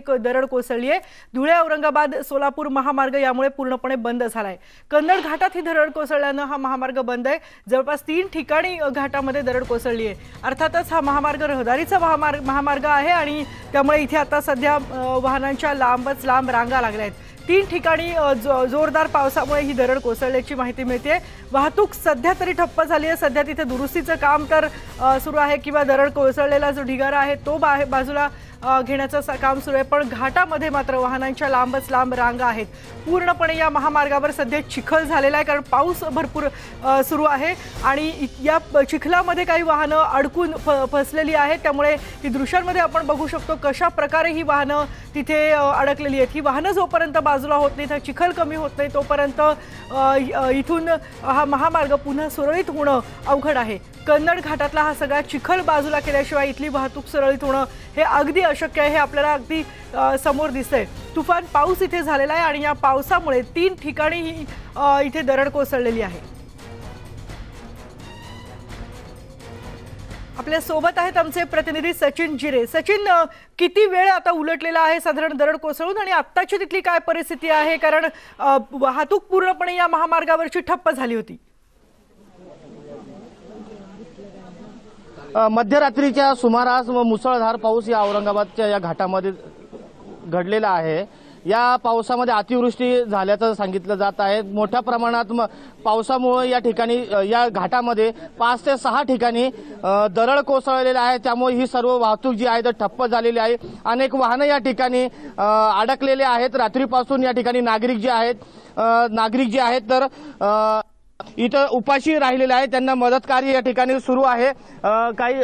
एक दरड कोसळली आहे। धुळे औरंगाबाद सोलापूर महामार्ग यामुळे पूर्णपणे बंद झालाय। कन्नड घाटात ही दरड कोसळल्याने हा महामार्ग बंद आहे। जवळपास 3 ठिकाणी घाटामध्ये दरड कोसळली आहे। अर्थातच हा महामार्ग रहदारीचा महामार्ग आहे आणि त्यामुळे इथे आता सध्या वाहनांच्या लांबच लांब रांगा लागल्या आहेत। 3 ठिकाणी जोरदार पावसामुळे ही दरड कोसळल्याची माहिती मिळते। वाहतूक सध्या तरी ठप्प झाली आहे। सध्या तिथे दुरुस्तीचं काम तर सुरू आहे किंवा दरड कोसळलेला जो ढिगारा आहे तो बाजूला घेण्याचं काम सुरू आहे, पण घाटामध्ये मात्र वाहनांच्या लांबच लांब रांगा आहेत। पूर्णपणे या महामार्गावर सध्या चिखल झालेला आहे कारण पाऊस भरपूर सुरू आहे आणि या चिखलामध्ये काही वाहनं अडकून फसलेली आहेत। त्यामुळे ही दृश्यांमध्ये आपण बघू शकतो कशा प्रकारे ही वाहनं तिथे अडकलेली आहेत। ही वाहनं जोपर्यंत बाजूला होत नाहीत, हा चिखल कमी होत नाही तोपर्यंत इथून हा महामार्ग पुन्हा सुरळीत होणं अवघड आहे। कन्नड घाटातला हा सगळा चिखल बाजूला केल्याशिवाय इथली वाहतूक सुरळीत होणं हे अगदी अशक्य आहे। हे आपल्याला अगदी समोर दिसतंय। तुफान पाऊस इथे झालेला आहे आणि या पावसामुळे 3 ठिकाणी इथे दरड कोसळलेली आहे। आपल्या सोबत आहेत आमचे प्रतिनिधी सचिन जिरे। सचिन, किती वेळ आता उलटलेला आहे साधारण दरड कोसळून आणि आत्ताची तिथली काय परिस्थिती आहे, कारण वाहतूक पूर्णपणे या महामार्गावरची ठप्प झाली होती? मध्यरात्रीच्या सुमारास मुसळधार पाऊस या औरंगाबादच्या या घाटामध्ये घडलेला आहे। या पावसामध्ये अतिवृष्टी झाल्याचं सांगितलं जात आहे। मोठ्या प्रमाणात पावसामुळे या ठिकाणी या घाटामध्ये 5 ते 6 ठिकाणी दरड कोसळलेले आहे। त्यामुळे ही सर्व वाहतूक जी आहे ती ठप्प झालेली आहे। अनेक वाहनं या ठिकाणी अडकलेले आहेत। रात्रीपासून या ठिकाणी नागरिक जे आहेत तर इथं उपाशी राहिलेले आहे, त्यांना मदत कार्य या ठिकाणी सुरू आहे। काही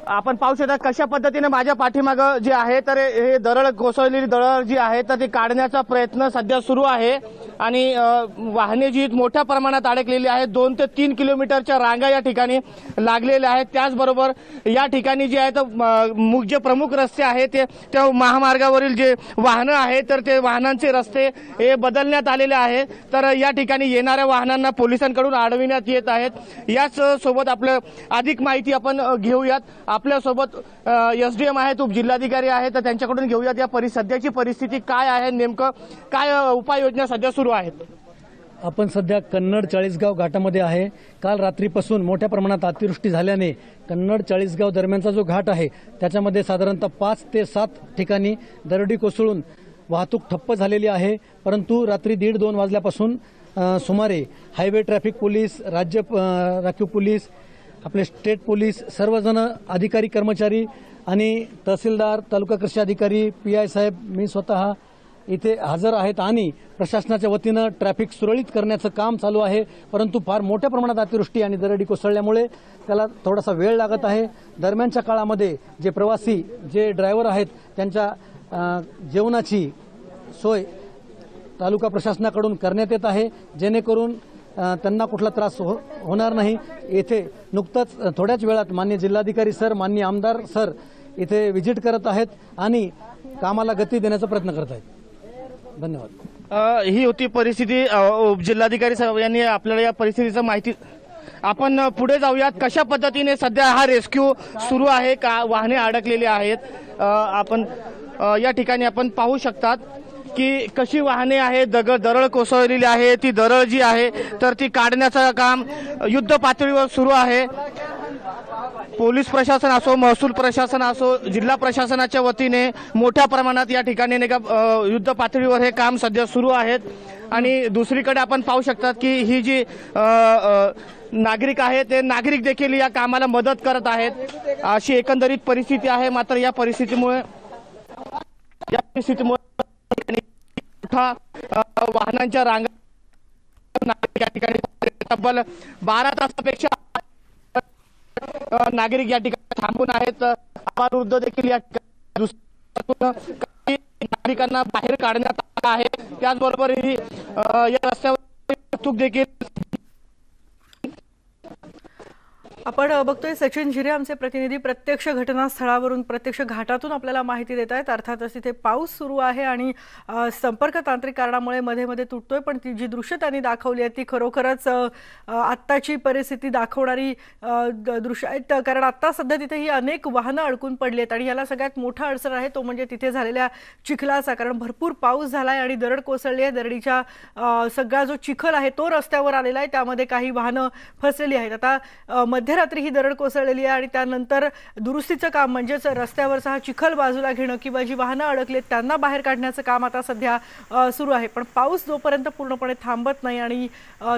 आपण पाहू शकता कशा पद्धतीने माझ्या पाठीमागं जे आहे तर हे दरड कोसळलेली दरड जी आहे तर ती काढण्याचा प्रयत्न सध्या सुरू आहे आणि वाहने जी मोठ्या प्रमाणात अडकलेली आहेत। 2 ते 3 किलोमीटरच्या रांगा या ठिकाणी लागलेल्या आहेत। त्याचबरोबर या ठिकाणी जे आहे तर जे प्रमुख रस्ते आहेत त्या महामार्गावरील जे वाहनं आहेत तर ते वाहनांचे रस्ते हे बदलण्यात आलेले आहेत। तर या ठिकाणी येणाऱ्या वाहनांना पोलिसांकडून अडविण्यात येत आहेत। याच सोबत आपलं अधिक माहिती आपण घेऊयात। आपल्या सोबत एसडीएम आहेत, उपजिल्हाधिकारी आहेत, तर त्यांच्याकडून घेऊयात या सध्याची परिस्थिती काय आहे, नेमकं काय उपाययोजना सध्या सुरू आहेत। आपण सध्या कन्नड चाळीसगाव घाटामध्ये आहे। काल रात्रीपासून मोठ्या प्रमाणात अतिवृष्टी झाल्याने कन्नड चाळीसगाव दरम्यानचा जो घाट आहे त्याच्यामध्ये साधारणतः 5 ते 7 ठिकाणी दरडी कोसळून वाहतूक ठप्प झालेली आहे। परंतु रात्री 1:30-2 वाजल्यापासून सुमारे हायवे ट्रॅफिक पोलीस, राज्य राखीव पोलीस, आपले स्टेट पोलीस, सर्वजण अधिकारी कर्मचारी आणि तहसीलदार, तालुका कृषी अधिकारी, पीआय साहेब, मी स्वतः इथे हजर आहेत आणि प्रशासनाच्या वतीनं ट्रॅफिक सुरळीत करण्याचं काम चालू आहे। परंतु फार मोठ्या प्रमाणात अतिवृष्टी आणि दरडी कोसळल्यामुळे त्याला थोडासा वेळ लागत आहे। दरम्यानच्या काळामध्ये जे प्रवासी, जे ड्रायव्हर आहेत त्यांच्या जेवणाची सोय तालुका प्रशासनाकडून करण्यात येत आहे, जेणेकरून त्यांना कुठला त्रास होणार नाही। येथे नुकतंच थोड्याच वेळात माननीय जिल्हाधिकारी सर, माननीय आमदार सर इथे व्हिजिट करत आहेत आणि कामाला गती देण्याचा प्रयत्न करत आहेत। धन्यवाद। ही होती परिस्थिती। जिल्हाधिकारी साहेब यांनी आपल्याला या परिस्थितीचं माहिती। आपण पुढे जाऊयात, कशा पद्धतीने सध्या हा रेस्क्यू सुरू आहे, का वाहने अडकलेली आहेत। आपण या ठिकाणी आपण पाहू शकतात की कशी वाहने आहेत, दरड कोसळलेली आहे। ती दरड जी आहे तर ती काढण्याचं काम युद्ध पातळीवर सुरू आहे। पोलीस प्रशासन असो, महसूल प्रशासन असो, जिल्हा प्रशासनाच्या वतीने मोठ्या प्रमाणात या ठिकाणी युद्ध पातळीवर हे काम सध्या सुरू आहेत। आणि दुसरीकडे आपण पाहू शकतात की ही जी नागरिक आहेत ते नागरिक देखील या कामाला मदत करत आहेत। अशी एकंदरीत परिस्थिती आहे। मात्र या परिस्थितीमुळे वाहनांच्या रांगा या ठिकाणी तब्बल 12 तासापेक्षा नागरिक या ठिकाणी थांबून आहेत। अपराध देखील या नागरिकांना बाहेर काढण्यात आला आहे। त्याचबरोबर ही या रस्त्यावर वाहतूक देखील आपण बघतोय सचिन झिरे आमचे प्रतिनिधी प्रत्यक्ष घटनास्थळावरून प्रत्यक्ष घाटातून आपल्याला माहिती देत आहेत। अर्थातच तिथे पाऊस सुरू आहे आणि संपर्क तांत्रिक कारणामुळे मध्ये मध्ये तुटतोय, पण ती जी दृश्य त्यांनी दाखवली आहेत ती खरोखरच आत्ताची परिस्थिती दाखवणारी दृश्य आहेत। कारण आता सध्या तिथे ही अनेक वाहनं अडकून पडली आहेत आणि याला सगळ्यात मोठा अडचण आहे तो म्हणजे तिथे झालेल्या चिखलाचा। कारण भरपूर पाऊस झालाय आणि दरड कोसळली आहे। दरडीच्या सगळा जो चिखल आहे तो रस्त्यावर आलेला आहे, त्यामध्ये काही वाहनं फसलेली आहेत। आता मध्यरात्री ही दरड कोसळलेली आहे आणि त्यानंतर दुरुस्तीचं काम म्हणजेच रस्त्यावरचा हा चिखल बाजूला घेणं किंवा जी वाहनं अडकलेत त्यांना बाहेर काढण्याचं काम आता सध्या सुरू आहे। पण पाऊस जोपर्यंत पूर्णपणे थांबत नाही आणि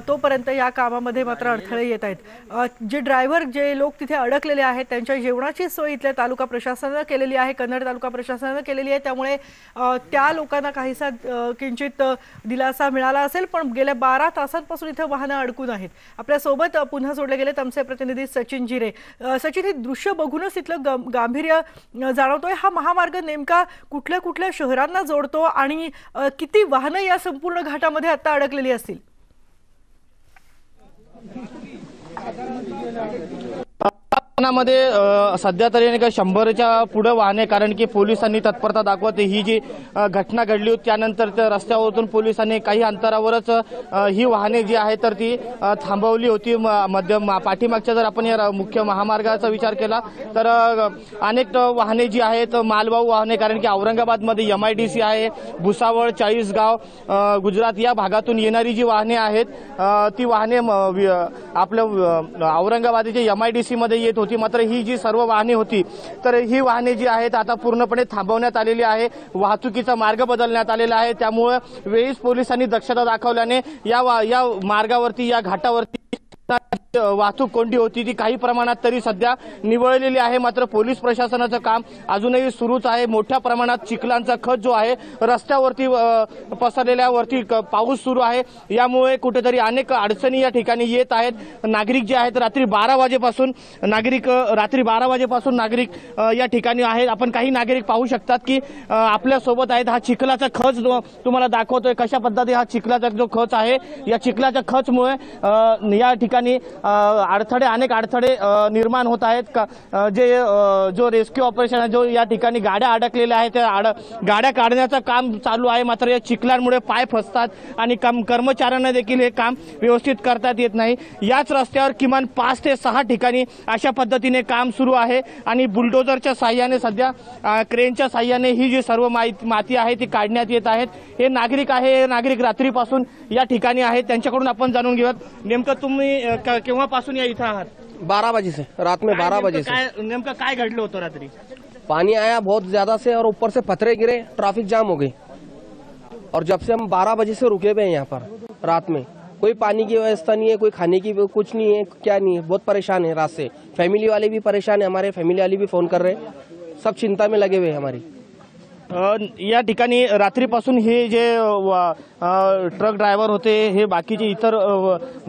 तोपर्यंत या कामामध्ये मात्र अडथळे येत आहेत। जे ड्रायव्हर जे लोक तिथे अडकलेले आहेत त्यांच्या जेवणाची सोय इथल्या तालुका प्रशासनाने केलेली आहे, कन्नड तालुका प्रशासनाने केलेली आहे, त्यामुळे त्या लोकांना काहीसा किंचित दिलासा मिळाला असेल। पण गेल्या 12 तासांपासून इथे वाहनं अडकून आहेत। आपल्या सोबत पुन्हा जोडले गेलेत आमचे प्रतिनिधी सचिन झिरे। सचिन, हे दृश्य बघूनच इथलं गांभीर्य जाणवतोय। हा महामार्ग नेमका कुठल्या कुठल्या शहरांना जोडतो आणि किती वाहनं या संपूर्ण घाटामध्ये आता अडकलेली असतील? मध्ये सध्या तरी नाही का 100च्या पुढे वाहने, कारण की पोलिसांनी तत्परता दाखवते। ही जी घटना घडली होती त्यानंतर रस्त्यावरून पोलिसांनी काही अंतरावरच ही वाहने जी आहेत तर ती थांबवली होती। पाठीमागच्या जर आपण या मुख्य महामार्गाचा विचार केला तर अनेक वाहने जी आहेत मालवाहू वाहने, कारण की औरंगाबादमध्ये MIDC आहे, भुसावळ, चाळीसगाव, गुजरात या भागातून येणारी जी वाहने आहेत ती वाहने आपल्या औरंगाबादच्या MIDC मध्ये येत होती। मात्र ही जी सर्व वाहने होती तर ही वाहने जी आहेत आता पूर्णपणे थांबवण्यात आलेली आहे। वाहतुकीचा मार्ग बदलण्यात आलेला आहे, त्यामुळे वेळीच पोलिसांनी दक्षता दाखवल्याने या मार्गावरती या घाटावरती वाहतूक कोंडी होती ती काही प्रमाणात तरी सध्या निवळलेली आहे। मात्र पोलीस प्रशासनाचं काम अजूनही सुरूच आहे। मोठ्या प्रमाणात चिखलांचा खच जो आहे रस्त्यावरती पसरलेल्या वरती पाऊस सुरू आहे, यामुळे कुठेतरी अनेक अडचणी या ठिकाणी येत आहेत। नागरिक जे आहेत रात्री 12 वाजेपासून नागरिक या ठिकाणी आहेत। आपण काही नागरिक पाहू शकतात की आपल्या सोबत आहेत। हा चिखलाचा खच तुम्हाला दाखवतोय कशा पद्धतीने हा चिखलाचा जो खच आहे या चिखलाच्या खचमुळे या ठिकाणी अनेक अडथळे निर्माण होत आहेत। जो रेस्क्यू ऑपरेशन आहे, जो या ठिकाणी गाड्या अडकलेल्या आहेत त्या गाड्या काढण्याचं काम चालू आहे, मात्र या चिखलांमुळे पाय फसतात आणि कर्मचाऱ्यांना देखील हे काम व्यवस्थित करतात येत नाही। याच रस्त्यावर किमान 5 ते 6 ठिकाणी अशा पद्धतीने काम सुरू आहे आणि बुलडोझरच्या साह्याने सध्या क्रेनच्या साह्याने ही जी सर्व माती आहे ती काढण्यात येत आहेत। हे नागरिक रात्रीपासून या ठिकाणी आहेत, त्यांच्याकडून आपण जाणून घेऊयात नेमकं तुम्ही केव्हापासून या इथं आहात? 12 बजे से, रात में 12 बजे से। नेमकं काय घडलं होतं रात्री? पानी आया बहुत ज्यादा से और ऊपर से पत्थरे गिरे, ट्रैफिक जाम हो गई। और जब से हम 12 बजे से रुके हुए हैं यहाँ पर, रात में कोई पानी की व्यवस्था नहीं है, कोई खाने की कुछ नहीं है, क्या नहीं है, बहुत परेशान है रात से। फैमिली वाले भी परेशान है, हमारे फैमिली वाले भी फोन कर रहे हैं, सब चिंता में लगे हुए हैं हमारी। या ठिकाणी रात्रीपासून हे जे ट्रक ड्रायव्हर होते हे बाकीचे इतर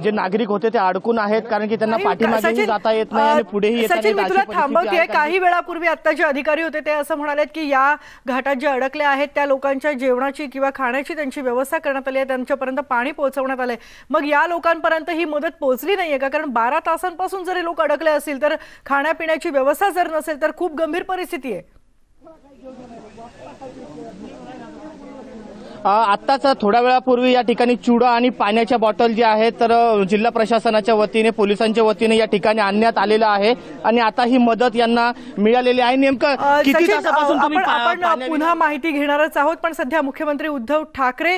जे नागरिक होते ते अडकून आहेत, कारण की त्यांना पाठीमागेही जाता येत नाही आणि पुढेही येता सचिन, मी तुला थांबवते। काही वेळापूर्वी आता जे अधिकारी होते ते असं म्हणालेत की या घाटात जे अडकले आहेत त्या लोकांच्या जेवणाची किंवा खाण्याची त्यांची व्यवस्था करण्यात आली आहे, त्यांच्यापर्यंत पाणी पोहोचवण्यात आलंय। मग या लोकांपर्यंत ही मदत पोहोचली नाहीये का? कारण 12 तासांपासून जर लोक अडकले असतील तर खाण्यापिण्याची व्यवस्था जर नसेल तर खूप गंभीर परिस्थिती आहे। आत्ताच थोड्या वेळापूर्वी या ठिकाणी चुडा आणि पाण्याच्या बॉटल जे आहेत तर जिल्हा प्रशासनाच्या वतीने पोलिसांच्या वतीने या ठिकाणी आणण्यात आलेलं आहे आणि आता ही मदत यांना मिळालेली आहे। नेमकं किती तासापासून तुम्ही आपण पुन्हा माहिती घेणारच आहोत, पण सध्या मुख्यमंत्री उद्धव ठाकरे